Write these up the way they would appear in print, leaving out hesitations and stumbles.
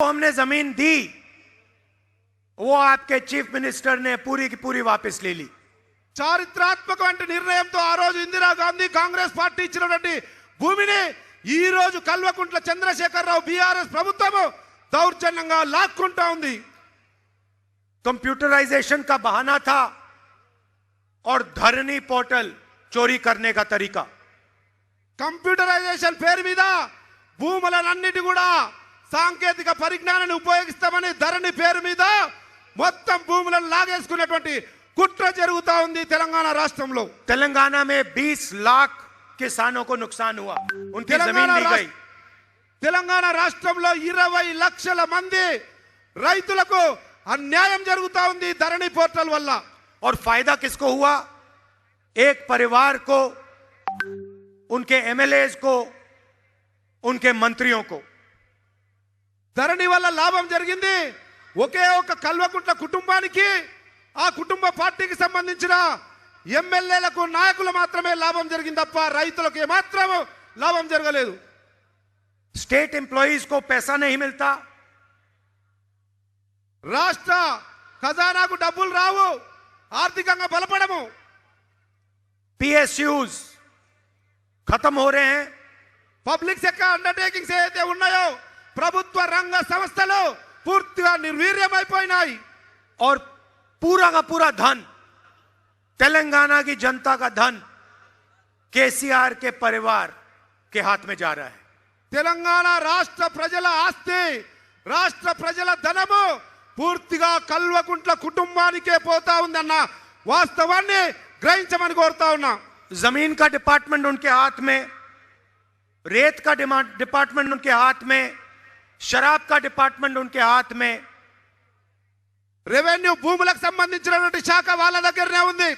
हमने जमीन दी, वो आपके चीफ मिनिस्टर ने पूरी की पूरी वापस ले ली। చారిత్రాత్మకమైన నిర్ణయంతో ఆ రోజు ఇందిరాగాంధీ కాంగ్రెస్ పార్టీ ఇచ్చినటువంటి భూమిని ఈ రోజు కల్వకుంట్ల చంద్రశేఖరరావు బీఆర్ఎస్ ప్రభుత్వం దౌర్జన్యంగా లాక్కుంటా ఉంది। कंप्यूटराइजेशन का बहाना था और धरनी पोर्टल चोरी करने का तरीका। కంప్యూటరైజేషన్ పేరు మీద భూములన్నిటి కూడా సాంకేతిక పరిజ్ఞానాన్ని ఉపయోగిస్తామని ధరణి పేరు మీద మొత్తం భూములను లాగేసుకునేటువంటి కుట్ర జరుగుతా ఉంది తెలంగాణ రాష్ట్రంలో। तेलंगाना में 20 लाख किसानों को नुकसान हुआ, उनकी जमीन ली गई। తెలంగాణ రాష్ట్రంలో 20 లక్షల మంది రైతులకు అన్యాయం జరుగుతా ఉంది ధరణి పోర్టల్ వల్ల। और फायदा किसको हुआ? एक परिवार को, उनके एमएलएज को, उनके मंत्रियों को। ధరణి వల్ల లాభం జరిగింది ఒకే ఒక కల్వకుంట్ల కుటుంబానికి, ఆ కుటుంబ పార్టీకి సంబంధించిన ఎమ్మెల్యేలకు నాయకులు మాత్రమే లాభం జరిగింది తప్ప రైతులకు ఏమాత్రం లాభం జరగలేదు। स्टेट एम्प्लॉइज को पैसा नहीं मिलता, రాష్ట్ర ఖజానాకు డబ్బులు రావు, ఆర్థికంగా బలపడము। पीएसयूज खत्म हो रहे हैं। పబ్లిక్ సెక్టర్ అండర్టేకింగ్స్ ఏదైతే ఉన్నాయో ప్రభుత్వ రంగ సంస్థలు పూర్తిగా నిర్వీర్యమైపోయినాయి। और पूरा का पूरा धन, तेलंगाना की जनता का धन केसीआर के परिवार के हाथ में जा रहा है। తెలంగాణ రాష్ట్ర ప్రజల ఆస్తి, రాష్ట్ర ప్రజల ధనము పూర్తిగా కల్వకుంట్ల కుటుంబానికే పోతా ఉందన్న వాస్తవాన్ని గ్రహించమని కోరుతా ఉన్నా। जमीन का डिपार्टमेंट उनके हाथ में, रेत का डिपार्टमेंट उनके हाथ में, शराब का डिपार्टमेंट उनके हाथ में। రెవెన్యూ భూములకు సంబంధించినటువంటి శాఖ వాళ్ళ దగ్గరనే ఉంది,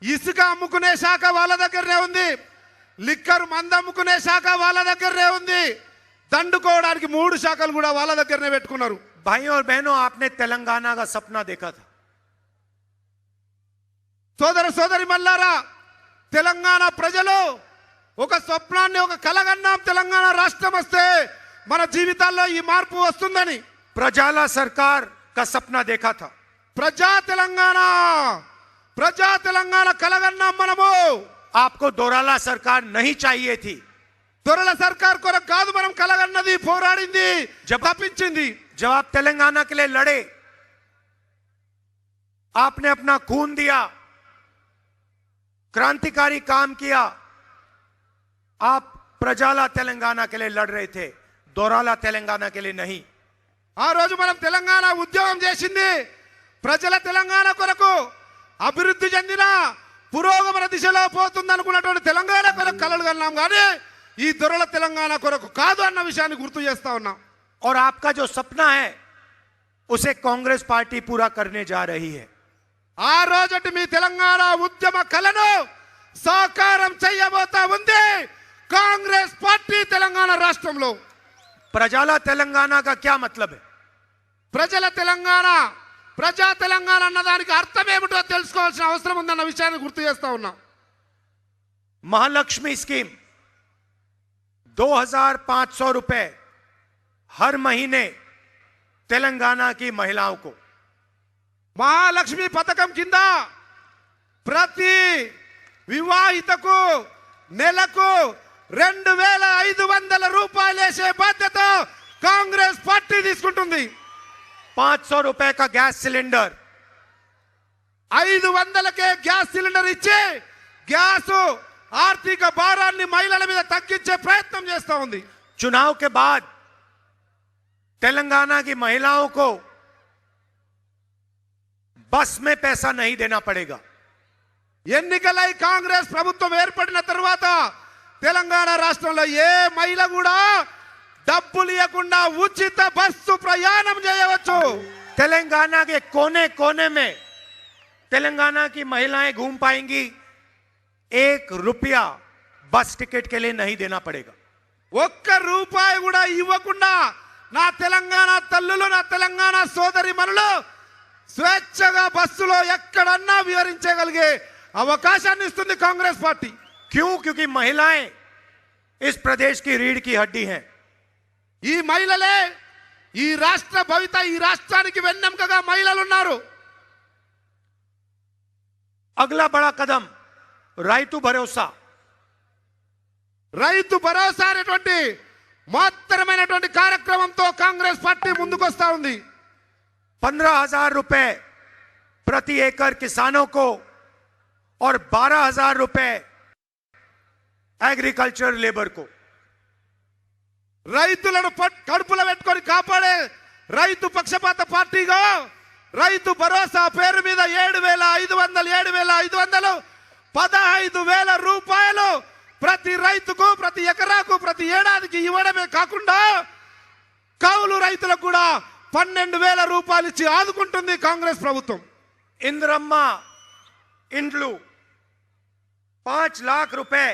ఇసుక అమ్ముకునే శాఖ వాళ్ళ దగ్గరనే ఉంది, లిక్కర్ మందు అమ్ముకునే శాఖ వాళ్ళ దగ్గరనే ఉంది, దండుకోవడానికి 3 శాఖలు కూడా వాళ్ళ దగ్గరనే పెట్టుకున్నారు। भाइयों और बहनों, आपने तेलंगाना का सपना देखा था। సోదర సోదరి మల్లారా, తెలంగాణ ప్రజలు ఒక స్వప్నాన్ని, ఒక కలగన్నాం, తెలంగాణ రాష్ట్రం వస్తే మన జీవితాల్లో ఈ మార్పు వస్తుందని। प्रजाला सरकार का सपना देखा था। ప్రజా తెలంగాణ కలగన్నాం మనము। आपको दोराला सरकार नहीं चाहिए थी। దొరల సర్కార్ కొరకు కాదు మనం కలగన్నది, పోరాడింది, తప్పించింది। जब आप तेलंगाना के लिए लड़े, आपने अपना खून दिया, क्रांतिकारी काम किया। आप प्रजाला तेलंगाना के लिए लड़ रहे थे, दोराला तेलंगाना के लिए नहीं। ఆ రోజు మనం తెలంగాణ ఉద్యమం చేసింది ప్రజల తెలంగాణ కొరకు, అభివృద్ధి చెందిన పురోగమన దిశలో పోతుంది అనుకున్నటువంటి తెలంగాణ కొరకు కలలు కన్నాం, కానీ ఈ దొరల తెలంగాణ కొరకు కాదు అన్న విషయాన్ని గుర్తు చేస్తా ఉన్నాం। और आपका जो सपना है उसे कांग्रेस पार्टी पूरा करने जा रही है। ఆ రోజటి మీ తెలంగాణ ఉద్యమ కలను సాకారం చేయబోతా ఉంది కాంగ్రెస్ పార్టీ తెలంగాణ రాష్ట్రంలో। प्रजाला तेलंगाना का क्या मतलब है? ప్రజల తెలంగాణ, ప్రజా తెలంగాణ అన్నదానికి అర్థం ఏమిటో తెలుసుకోవాల్సిన అవసరం ఉందన్న విషయాన్ని గుర్తు చేస్తా ఉన్నాం। महालक्ष्मी स्कीम 2500 रुपए हर महीने तेलंगाना की महिलाओं को। మహాలక్ష్మి పథకం కింద ప్రతి వివాహితకు నెలకు 2500 రూపాయలు వేసే బాధ్యత కాంగ్రెస్ పార్టీ తీసుకుంటుంది। 500 रुपए का गैस सिलेंडर, 500కే గ్యాస్ సిలిండర్ ఇచ్చి గ్యాస్ ఆర్థిక భారాన్ని మహిళల మీద తగ్గించే ప్రయత్నం చేస్తా ఉంది। चुनाव के बाद तेलंगाना की महिलाओं को बस में पैसा नहीं देना पड़ेगा। ఎన్నికలై కాంగ్రెస్ ప్రభుత్వం ఏర్పడిన తర్వాత తెలంగాణ రాష్ట్రంలో ఏ మహిళ కూడా డబ్బులు ఇవ్వకుండా ఉచిత బస్సు ప్రయాణం చేయవచ్చు। तेलंगाना के कोने कोने में तेलंगाना की महिलाएं घूम पाएंगी। 1 रुपया बस टिकट के लिए नहीं देना पड़ेगा। ఒక్క రూపాయి కూడా ఇవ్వకుండా నా తెలంగాణ తల్లులు, నా తెలంగాణ సోదరి మనులు స్వేచ్ఛగా బస్సులో ఎక్కడన్నా విహరించగలిగే అవకాశాన్ని ఇస్తుంది కాంగ్రెస్ పార్టీ। क्यों? क्योंकि महिलाएं इस प्रदेश की रीढ़ की हड्डी हैं। ఈ మహిళలే ఈ రాష్ట్ర భవిత, ఈ రాష్ట్రానికి వెన్నెముకగా మహిళలు ఉన్నారు. अगला बड़ा कदम రైతు భరోసా. రైతు భరోసా అనేటువంటి మాత్రమైనటువంటి కార్యక్రమంతో కాంగ్రెస్ పార్టీ ముందుకొస్తా ఉంది. 15,000 रुपए प्रति एकड़ किसानों को और 12,000 रुपए एग्रीकल्चर लेबर को. రైతులను కడుపులో పెట్టుకొని కాపాడే రైతు పక్షపాత పార్టీగా రైతు భరోసా పేరు మీద 7,500 15,000 రూపాయలు ప్రతి రైతుకు, ప్రతి ఎకరాకు, ప్రతి ఏడాదికి ఇవ్వడమే కాకుండా కౌలు రైతులకు కూడా 12,000 రూపాయలు ఇచ్చి ఆదుకుంటుంది కాంగ్రెస్ ప్రభుత్వం. इंद्रम्मा इंड्लू 5 लाख रुपए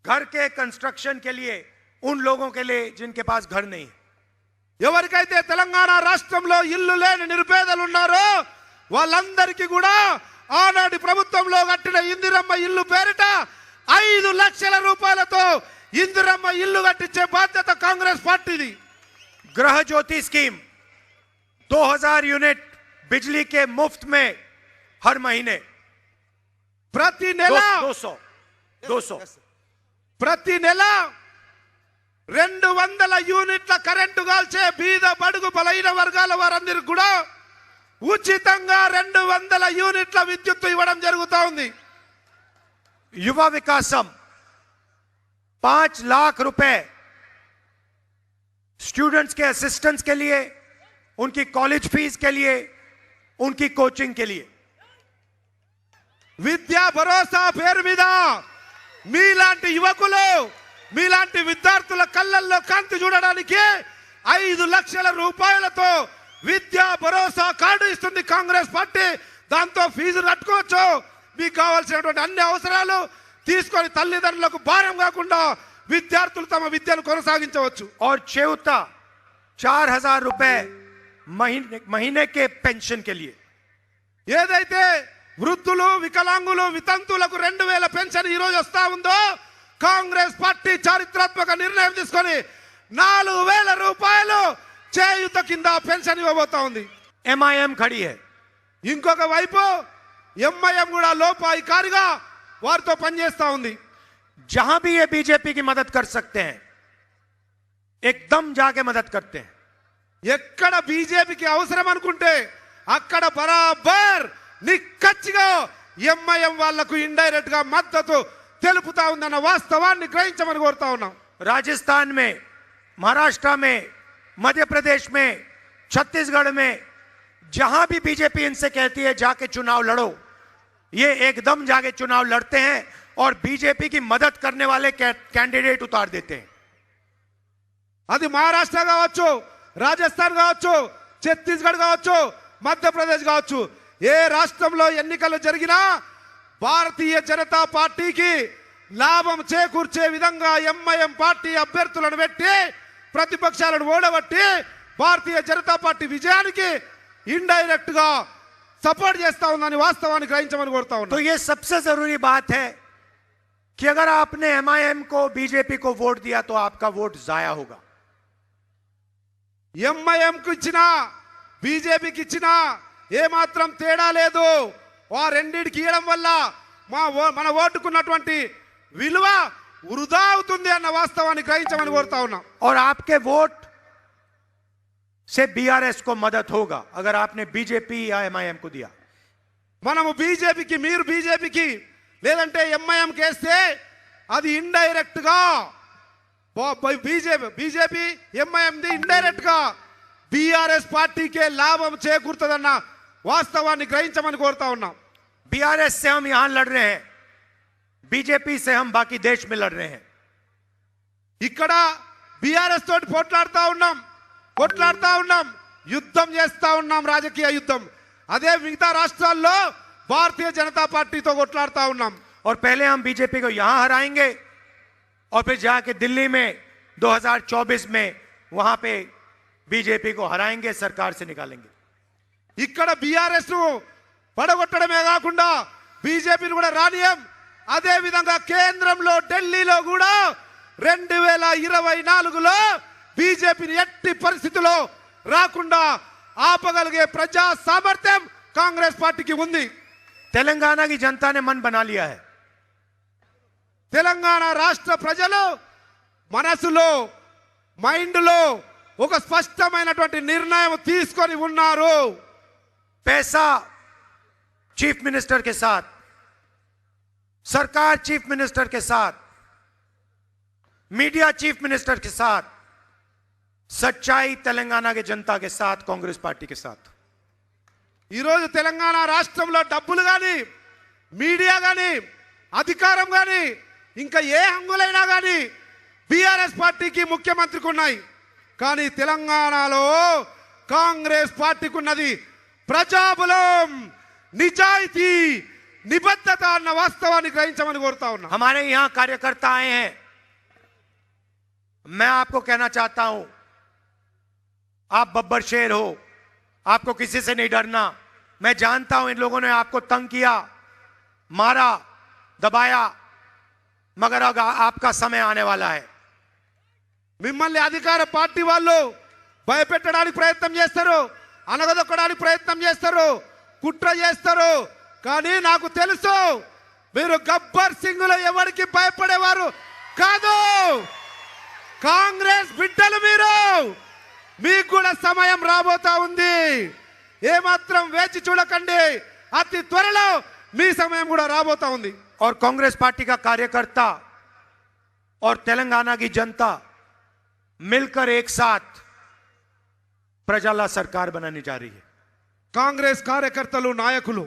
घर के कंस्ट्रक्शन के लिए उन लोगों के लिए जिनके पास घर नहीं. ఎవరికైతే తెలంగాణ రాష్ట్రంలో ఇల్లు లేని నిరుపేదలు ఉన్నారో వాళ్ళందరికీ కూడా ఆనాటి ప్రభుత్వంలో కట్టిన ఇందిరమ్మ ఇల్లు పేరిట 5 లక్షల రూపాయలతో ఇందిరమ్మ ఇల్లు కట్టించే బాధ్యత కాంగ్రెస్ పార్టీది. गृह ज्योति स्कीम 2,000 यूनिट बिजली के मुफ्त में हर महीने. ప్రతి నెల 200 ప్రతి నెల 200 యూనిట్ల కరెంటు కాల్చే బీద బడుగు బలైన వర్గాల వారందరికీ కూడా ఉచితంగా 200 యూనిట్ల విద్యుత్ ఇవ్వడం జరుగుతా ఉంది. युवा विकासम 5 लाख रुपए स्टूडेंट्स के असिस्टेंट्स के लिए, उनकी कॉलेज फीस के लिए, उनकी कोचिंग के लिए. విద్యా భరోసా పేరు మీద మీలాంటి యువకులు, మీలాంటి విద్యార్థుల కళ్ళల్లో కాంతి చూడడానికి 5 లక్షల రూపాయలతో విద్యా భరోసా కార్డు ఇస్తుంది కాంగ్రెస్ పార్టీ. దాంతో ఫీజు కట్టుకోవచ్చు, మీకు కావాల్సినటువంటి అన్ని అవసరాలు తీసుకొని తల్లిదండ్రులకు భారం కాకుండా విద్యార్థులు తమ విద్యను కొనసాగించవచ్చు. और चेउता 4,000 रुपए महीने के पेंशन के लिए. ఏదైతే వృద్ధులు, వికలాంగులు, వితంతులకు 2,000 పెన్షన్ ఈ రోజు వస్తా ఉందో కాంగ్రెస్ పార్టీ చారిత్రాత్మక నిర్ణయం తీసుకొని 4,000 రూపాయలు చేయుత కింద పెన్షన్ ఇవ్వబోతా ఉంది. MIM खड़ी है. ఇంకొక వైపు ఎంఐఎం కూడా లోపాయికారిగా వారితో పనిచేస్తా ఉంది. जहां भी ये बीजेपी की मदद कर सकते हैं एकदम जाके मदद करते हैं. ఎక్కడ బీజేపీకి అవసరం అనుకుంటే అక్కడ బరాబర్ నిక్కచ్చిగా ఎంఐఎం వాళ్లకు ఇండైరెక్ట్ గా మద్దతు తెలుపుతా ఉందన్న వాస్తవాన్ని గ్రహించమని కోరుతా ఉన్నాం. राजस्थान में, महाराष्ट्र में, मध्य प्रदेश में, छत्तीसगढ़ में जहां भी बीजेपी इनसे कहती है जाके चुनाव लड़ो, ये एकदम जाके चुनाव लड़ते हैं और बीजेपी की मदद करने वाले कैंडिडेट उतार देते हैं. అది మహారాష్ట్ర కావచ్చు, రాజస్థాన్ కావచ్చు, ఛత్తీస్గఢ్ కావచ్చు, మధ్యప్రదేశ్ కావచ్చు, ఏ రాష్ట్రంలో ఎన్నికలు జరిగినా భారతీయ జనతా పార్టీకి లాభం చేకూర్చే విధంగా ఎంఐఎం పార్టీ అభ్యర్థులను పెట్టి ప్రతిపక్షాలను ఓడగొట్టి భారతీయ జనతా పార్టీ విజయానికి ఇండైరెక్ట్ గా సపోర్ట్ చేస్తా ఉందని వాస్తవాన్ని గ్రహించమని కోరుతా तो ఉన్నాం. ये सबसे जरूरी बात है कि अगर आपने MIM को, बीजेपी को वोट दिया तो आपका वोट जाया होगा. ఎంఐఎంకు ఇచ్చినా బీజేపీకి ఇచ్చినా ఏమాత్రం తేడా లేదు. ఆ రెండింటికి ఇవ్వడం వల్ల మన ఓటుకున్నటువంటి విలువ వృధా అవుతుంది అన్న వాస్తవాన్ని గ్రహించమని కోరుతా ఉన్నాం. और आपके वोट से BRS को मदद होगा अगर आपने बीजेपी या MIM को दिया. మనము బీజేపీకి, మీరు బీజేపీకి లేదంటే ఎంఐఎం కేస్తే అది ఇండైరెక్ట్ గా బీజేపీ ఎంఐఎంది ఇండైరెక్ట్ గా బీఆర్ఎస్ పార్టీకే లాభం చేకూరుతుందన్న వాస్తవాన్ని గ్రహించమని కోరుతా ఉన్నాం. BRS से हम यहां लड़ रहे हैं, बीजेपी से हम बाकी देश में लड़ रहे हैं. ఇక్కడ బీఆర్ఎస్ తోటి కొట్లాడుతా ఉన్నాం, యుద్ధం చేస్తా ఉన్నాం, రాజకీయ యుద్ధం. అదే మిగతా రాష్ట్రాల్లో భారతీయ జనతా పార్టీతో కొట్లాడుతా ఉన్నాం. और पहले हम बीजेपी को यहां हराएंगे और फिर जाके दिल्ली में 2024 में वहां पे बीजेपी को हराएंगे, सरकार से निकालेंगे. ఇక్కడ బీఆర్ఎస్ ను పడగొట్టడమే కాకుండా బీజేపీని కూడా రానియం. అదే విధంగా కేంద్రంలో ఢిల్లీలో కూడా 2024లో బీజేపీని ఎట్టి పరిస్థితుల్లో రాకుండా ఆపగలిగే ప్రజా సామర్థ్యం కాంగ్రెస్ పార్టీకి ఉంది. तेलंगाना की जनता ने मन बना लिया है. తెలంగాణ రాష్ట్ర ప్రజలు మనసులో మైండ్లో ఒక స్పష్టమైనటువంటి నిర్ణయం తీసుకొని ఉన్నారు. पैसा चीफ मिनिस्टर के साथ, सरकार चीफ मिनिस्टर के साथ, मीडिया चीफ मिनिस्टर के साथ, सच्चाई तेलंगाना के जनता के साथ, कांग्रेस पार्टी के साथ. ఈరోజు తెలంగాణ రాష్ట్రంలో డబ్బులు కానీ మీడియా కానీ అధికారం కానీ ఇంకా ఏ హంగులైనా కానీ బీఆర్ఎస్ పార్టీకి ముఖ్యమంత్రికి ఉన్నాయి. కానీ తెలంగాణలో కాంగ్రెస్ పార్టీకి ఉన్నది ప్రజాబలం, నిజాయితీ, నిబద్ధత అన్న వాస్తవాన్ని గ్రహించమని కోరుతా ఉన్నా. हमारे यहां कार्यकर्ता आए हैं. मैं आपको कहना चाहता हूं, आप बब्बर शेर हो, आपको किसी से नहीं डरना. मैं जानता हूं इन लोगों ने आपको तंग किया, मारा, दबाया, मगर अब आपका समय आने वाला है. మిమ్మల్ని అధికార పార్టీ వాళ్ళు భయపెట్టడానికి ప్రయత్నం చేస్తారు, అనగదొక్కడానికి ప్రయత్నం చేస్తారు, కుట్ర చేస్తారు. కానీ నాకు తెలుసు మీరు గబ్బర్ సింగ్లో ఎవరికి భయపడేవారు కాదు. కాంగ్రెస్ బిడ్డలు మీరు, మీకు కూడా సమయం రాబోతా ఉంది. ఏమాత్రం వేచి చూడకండి, అతి త్వరలో మీ సమయం కూడా రాబోతా ఉంది. और कांग्रेस पार्टी का कार्यकर्ता और तेलंगाना की जनता मिलकर एक साथ प्रजाला सरकार बनाने जा रही है. కాంగ్రెస్ కార్యకర్తలు, నాయకులు,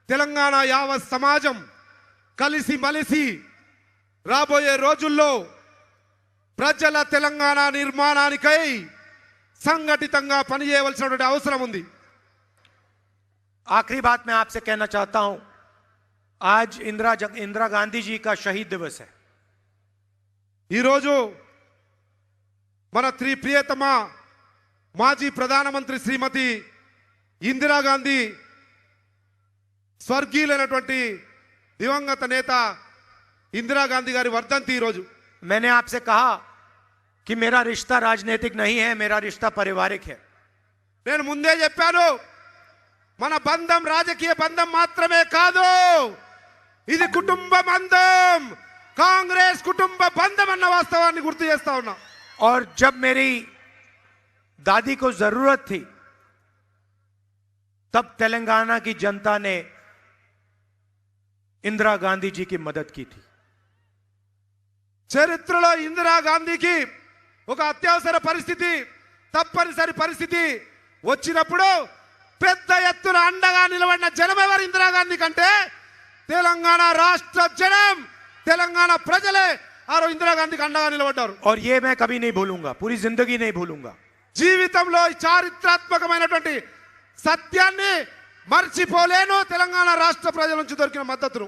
తెలంగాణ యావత్ సమాజం కలిసి మలిసి రాబోయే రోజుల్లో ప్రజల తెలంగాణ నిర్మాణానికై సంఘటితంగా పనిచేయవలసినటువంటి అవసరం ఉంది. आखिरी बात मैं आपसे कहना चाहता हूं, आज इंदिरा गांधी जी का शहीद दिवस है. ఈరోజు మన ప్రియతమ మాజీ ప్రధానమంత్రి శ్రీమతి ఇందిరాగాంధీ, స్వర్గీయులైనటువంటి దివంగత నేత ఇందిరాగాంధీ గారి వర్ధంతి ఈరోజు. मैंने आपसे कहा कि मेरा रिश्ता राजनीतिक नहीं है, मेरा रिश्ता पारिवारिक है. నేను ముందే చెప్పాను, మన బంధం రాజకీయ బంధం మాత్రమే కాదు, ఇది కుటుంబ బంధం, కాంగ్రెస్ కుటుంబ బంధం అన్న వాస్తవాన్ని గుర్తు చేస్తా ఉన్నా. और जब मेरी दादी को जरूरत थी तब तेलंगाना की जनता ने इंदिरा गांधी जी की मदद की थी. చరిత్రలో ఇందిరాగాంధీకి ఒక అత్యవసర పరిస్థితి, తప్పనిసరి పరిస్థితి వచ్చినప్పుడు పెద్ద ఎత్తున అండగా నిలబడిన జనం ఎవరు ఇందిరాగాంధీ కంటే తెలంగాణ రాష్ట్ర జనం, తెలంగాణ ప్రజలే ఆ రోజు ఇందిరాగాంధీకి అండగా నిలబడ్డారు. और ये मैं कभी नहीं भूलूंगा, पूरी जिंदगी नहीं भूलूंगा. జీవితంలో ఈ చారిత్రాత్మకమైనటువంటి సత్యాన్ని మర్చిపోలేను. తెలంగాణ రాష్ట్ర ప్రజల నుంచి దొరికిన మద్దతును